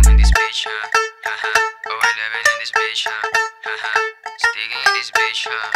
in this bitch, huh? Haha. 011 in this bitch, huh? Haha. Sticking in this bitch, huh?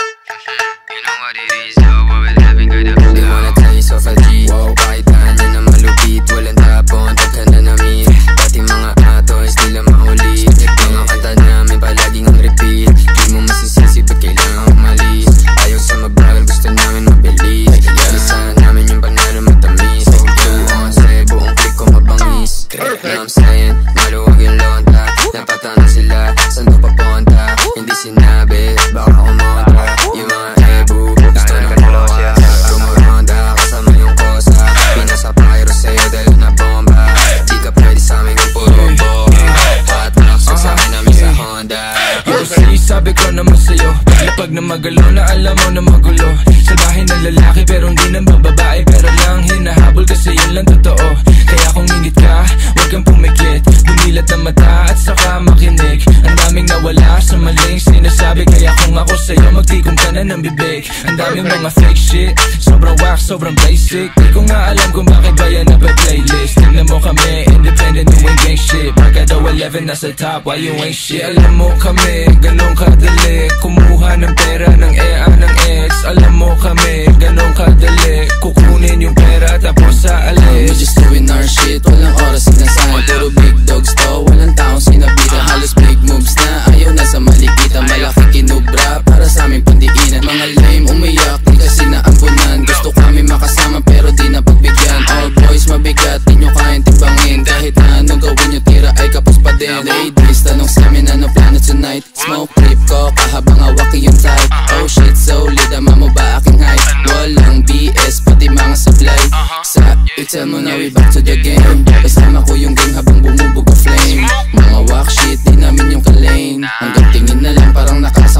You know what it is, though. 011 got a flow. They wanna taste of a G. Kahit tahan na malupit, walang tapon, tagka na namin. Pati mga atos, nila mahuli. Mga kanta namin palaging ang repeat. Di mo masisisi, ba't kailangan umalis? Ayaw sa mabagal, gusto namin mabilis. Alisan namin yung banana matamis. Buong kasi, buong click ko mabangis. Know what I'm saying? Maluwag yung lonta. Napatana sila, saan ko papunta? Hindi sinabi, baka kumontra. Yung mga ebu, gusto na kumawa. Kumuronda, kasama yung kosa. Pinasa pyro sa'yo dahil na bomba. Di ka pwede sa'min kung puro bomba. Hot box, sa akin namin sa Honda. Kasi sabi ko naman sa'yo, lapag na magalo na alam mo na magulo. Salbahin na lalaki pero hindi na babae. Pero lang hinahabol kasi yun lang totoo. Kaya kung ingit ka, huwag kang pumikit. Dumilat ang mata at saka makinig. Ang daming nawala sa maling sinasabi. Kaya kung ako sa'yo, magtikom ka na ng bibig. Ang daming mga fake shit, sobrang wax, sobrang basic. Di ko nga alam kung bakit ba yan nape-playlist. Tignan mo kami, independent, doing gang shit. Barkada 11 nasa top, why you ain't shit? Alam mo kami, ganun kadali. Kumuha ng pera ng EA ng ex. Alam mo kami, ganun kadali. Kukunin yung pera tapos sa alis. We're just doing our shit, walang oras sinasahan. Puro big dogs to, walang taong sinabitan. Halos big moves na, ayaw na sa malikitan. Malaki kinubra, para sa aming pandiinan. Mga lame umiyak, di kasi naambunan. Gusto kami makasama pero di na pagbigyan. All boys mabigat, di nyo kayang timbangin. Kahit na anong gawin nyo, tira ay kapos pa din. Ladies, tanong sa amin ano plano tonight. Smoke trip ko, kahabang hawaki yung type. Oh shit, solid, ama mo ba aking height? Walang BS, pati mga supply. Sa tell mo na we back to the game. Kasama ko yung gang habang bumubog ka flame. Mga walk shit, di namin yung kalane. Hanggang tingin na lang parang nakasa